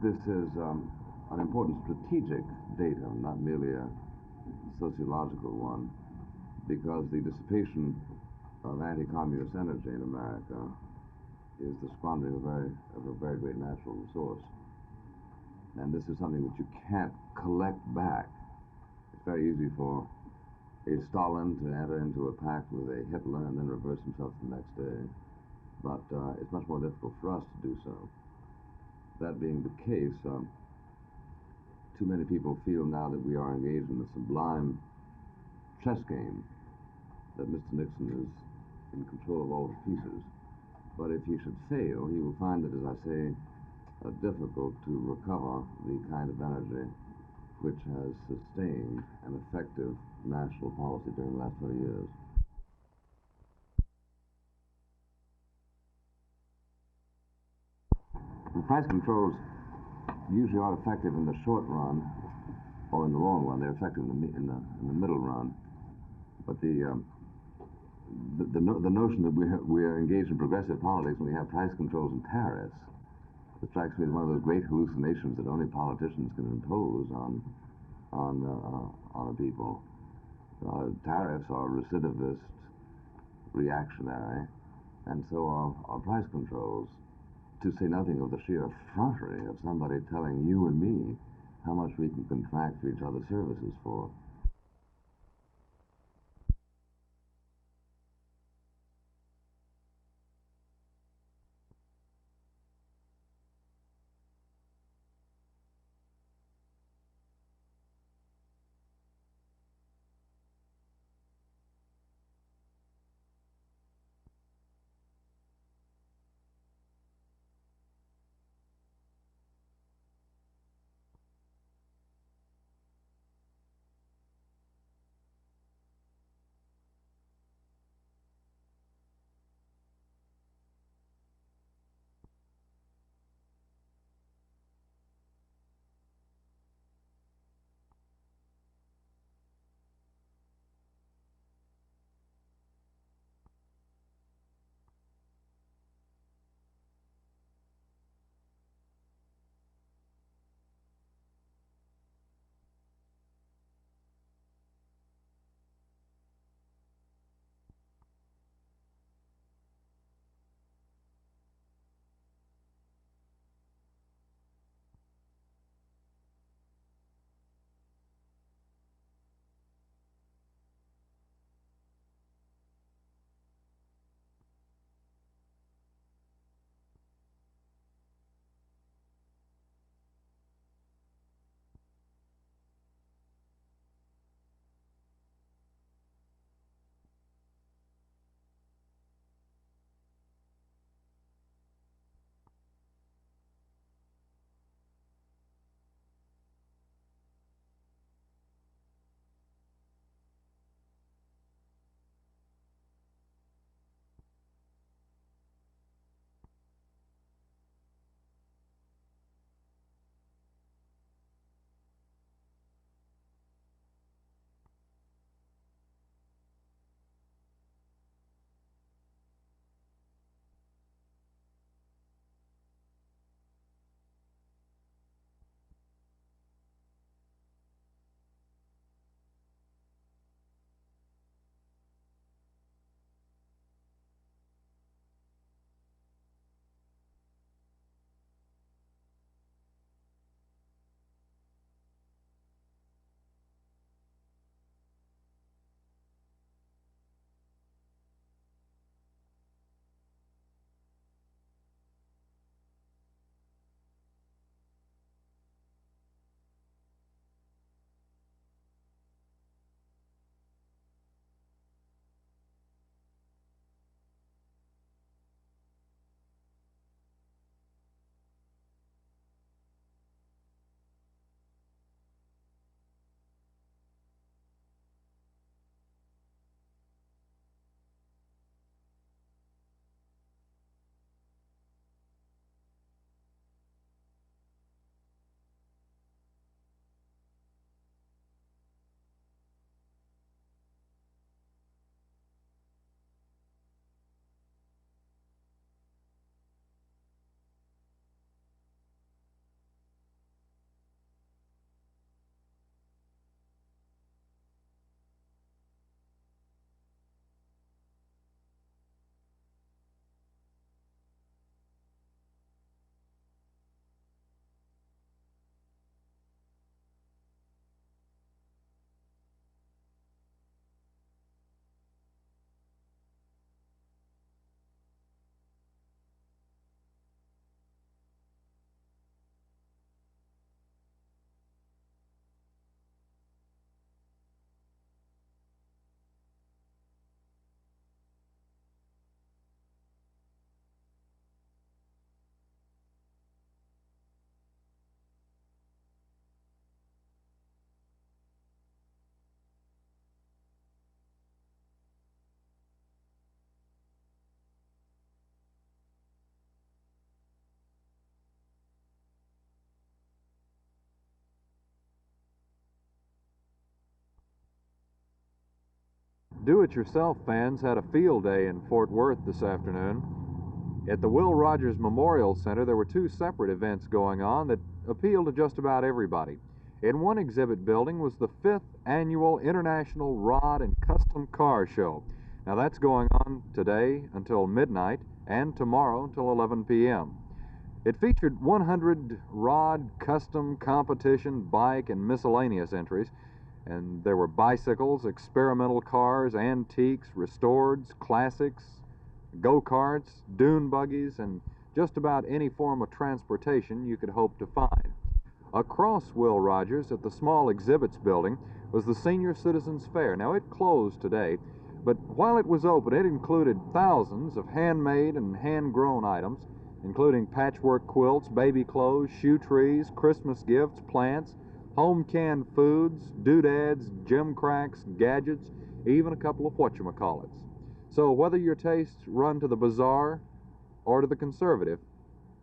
this is an important strategic datum, not merely a sociological one, because the dissipation of anti-communist energy in America is the squandering of a very great natural resource. And this is something that you can't collect back. It's very easy for a Stalin to enter into a pact with a Hitler and then reverse himself the next day. But it's much more difficult for us to do so. That being the case, too many people feel now that we are engaged in a sublime chess game, that Mr. Nixon is in control of all the pieces. But if he should fail, he will find that, as I say, difficult to recover the kind of energy which has sustained an effective national policy during the last 20 years. The price controls usually are effective in the short run or in the long run. They're effective in the middle run. But the notion that we're engaged in progressive politics when we have price controls and tariffs, it strikes me as one of those great hallucinations that only politicians can impose on a people. Tariffs are recidivist, reactionary, and so are price controls, to say nothing of the sheer effrontery of somebody telling you and me how much we can contract for each other's services for. Do-it-yourself fans had a field day in Fort Worth this afternoon. At the Will Rogers Memorial Center, there were two separate events going on that appealed to just about everybody. In one exhibit building was the 5th Annual International Rod and Custom Car Show. Now that's going on today until midnight and tomorrow until 11 p.m. It featured 100 rod, custom, competition, bike, and miscellaneous entries. And there were bicycles, experimental cars, antiques, restoreds, classics, go-karts, dune buggies, and just about any form of transportation you could hope to find. Across Will Rogers at the small exhibits building was the Senior Citizens Fair. Now it closed today, but while it was open, it included thousands of handmade and hand-grown items, including patchwork quilts, baby clothes, shoe trees, Christmas gifts, plants, home canned foods, doodads, gem cracks, gadgets, even a couple of whatchamacallits. So whether your tastes run to the bizarre or to the conservative,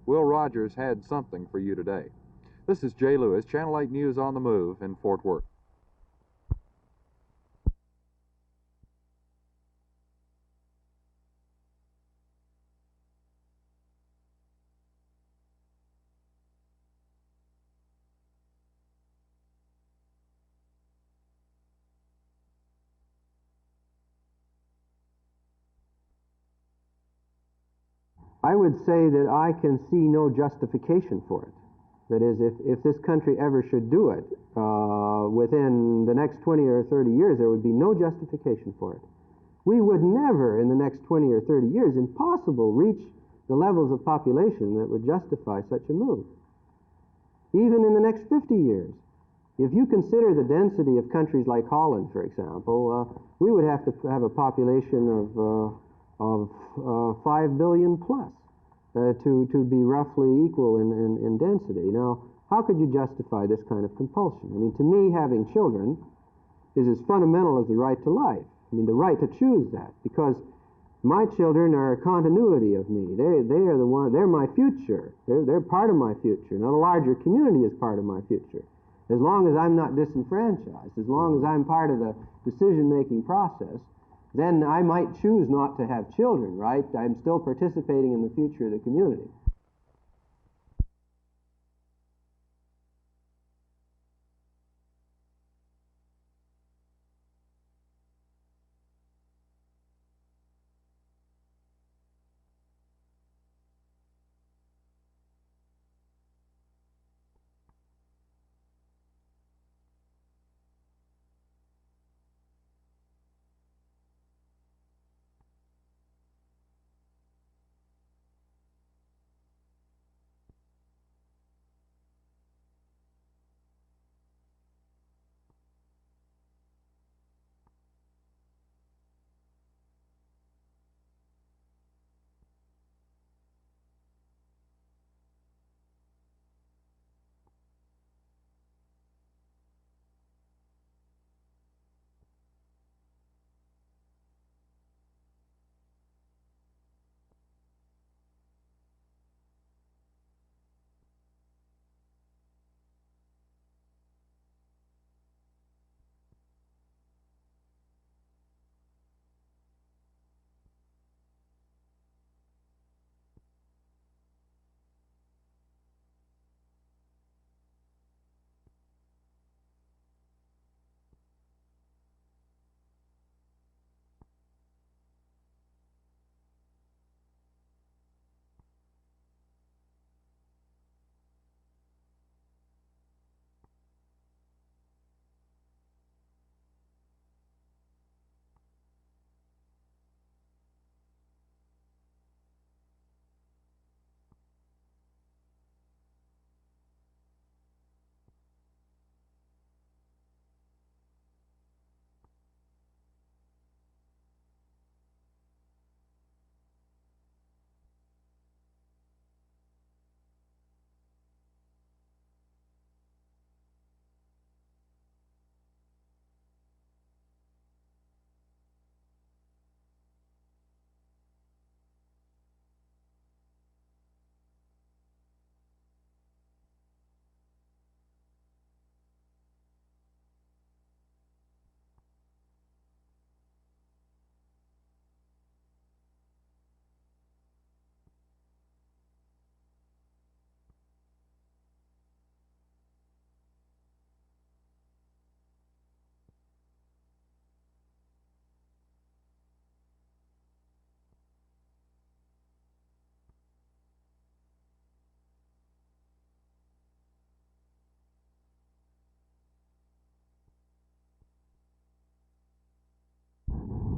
Will Rogers had something for you today. This is Jay Lewis, Channel 8 News on the Move in Fort Worth. I would say that I can see no justification for it. That is, if this country ever should do it, within the next 20 or 30 years, there would be no justification for it. We would never, in the next 20 or 30 years, impossible, reach the levels of population that would justify such a move. Even in the next 50 years. If you consider the density of countries like Holland, for example, we would have to have a population of 5 billion plus to be roughly equal in density. Now, how could you justify this kind of compulsion? I mean, to me, having children is as fundamental as the right to life. I mean, the right to choose that, because my children are a continuity of me. They are the one. They're my future. They're part of my future. Now, the larger community is part of my future. As long as I'm not disenfranchised, as long as I'm part of the decision-making process, then I might choose not to have children, right? I'm still participating in the future of the community.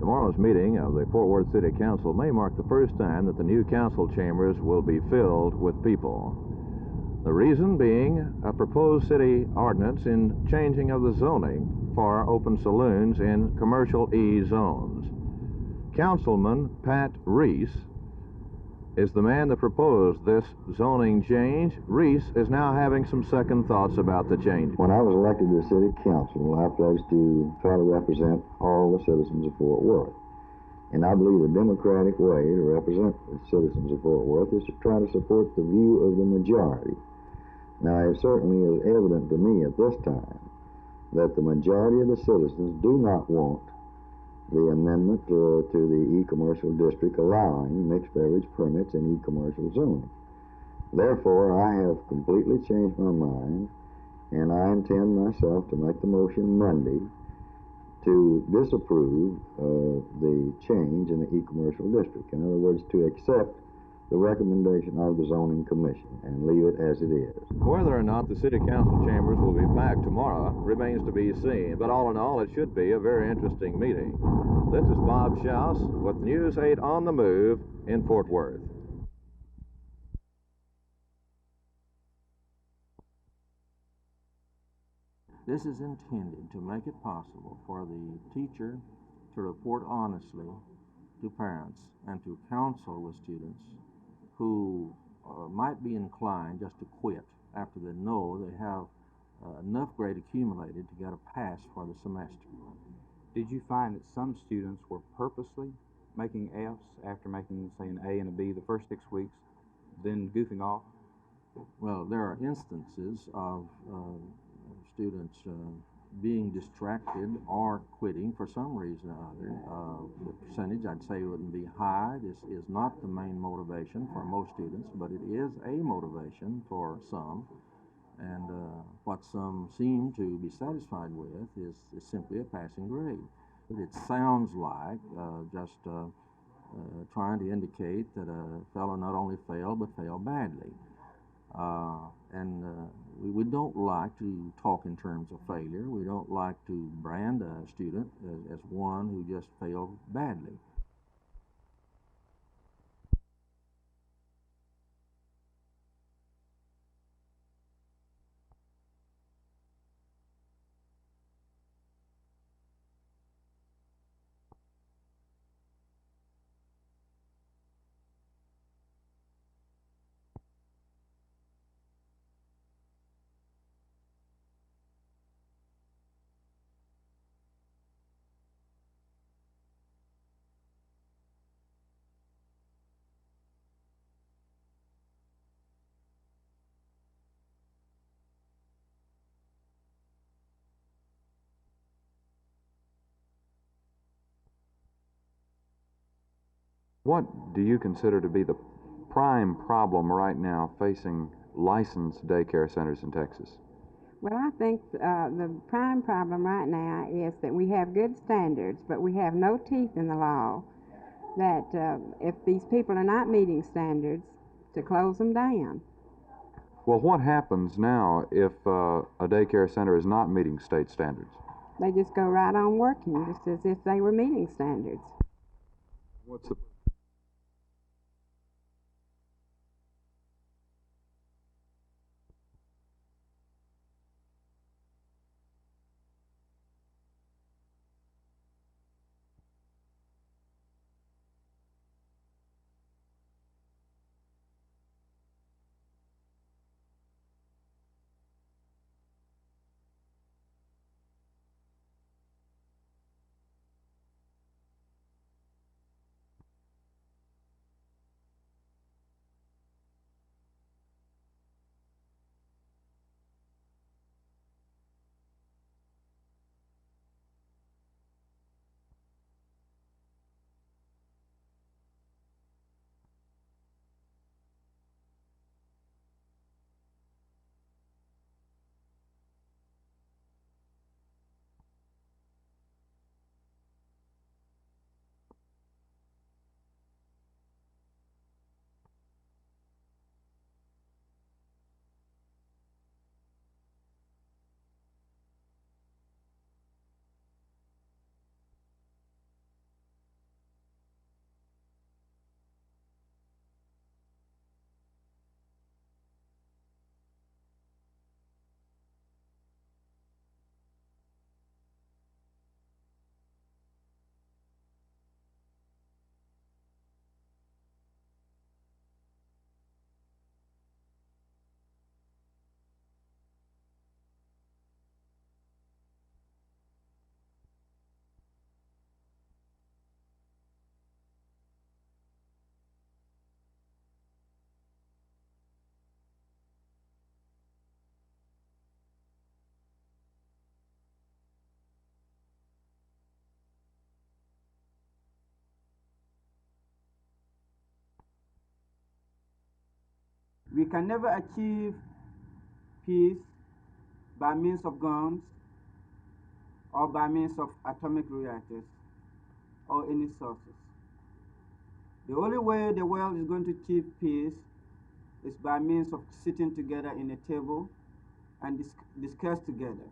Tomorrow's meeting of the Fort Worth City Council may mark the first time that the new council chambers will be filled with people. The reason being a proposed city ordinance in changing of the zoning for open saloons in commercial E zones. Councilman Pat Reese is the man that proposed this zoning change. Reese is now having some second thoughts about the change. When I was elected to the city council, I pledged to try to represent all the citizens of Fort Worth. And I believe the democratic way to represent the citizens of Fort Worth is to try to support the view of the majority. Now, it certainly is evident to me at this time that the majority of the citizens do not want the amendment to the e-commercial district allowing mixed beverage permits in e-commercial zoning. Therefore, I have completely changed my mind, and I intend myself to make the motion Monday to disapprove the change in the e-commercial district. In other words, to accept the recommendation of the zoning commission and leave it as it is. Whether or not the city council chambers will be packed tomorrow remains to be seen, but all in all, it should be a very interesting meeting. This is Bob Schaus with News 8 on the Move in Fort Worth. This is intended to make it possible for the teacher to report honestly to parents and to counsel with students who might be inclined just to quit after they know they have enough grade accumulated to get a pass for the semester. Did you find that some students were purposely making F's after making, say, an A and a B the first 6 weeks, then goofing off? Well, there are instances of students being distracted or quitting for some reason or other. The percentage, I'd say, wouldn't be high. This is not the main motivation for most students, but it is a motivation for some. And what some seem to be satisfied with is simply a passing grade. It sounds like just trying to indicate that a fellow not only failed, but failed badly. We don't like to talk in terms of failure. We don't like to brand a student as one who just failed badly. What do you consider to be the prime problem right now facing licensed daycare centers in Texas? Well, I think the prime problem right now is that we have good standards, but we have no teeth in the law that if these people are not meeting standards, to close them down. Well, what happens now if a daycare center is not meeting state standards? They just go right on working, just as if they were meeting standards. What's the We can never achieve peace by means of guns or by means of atomic reactors or any sources. The only way the world is going to achieve peace is by means of sitting together in a table and discuss together.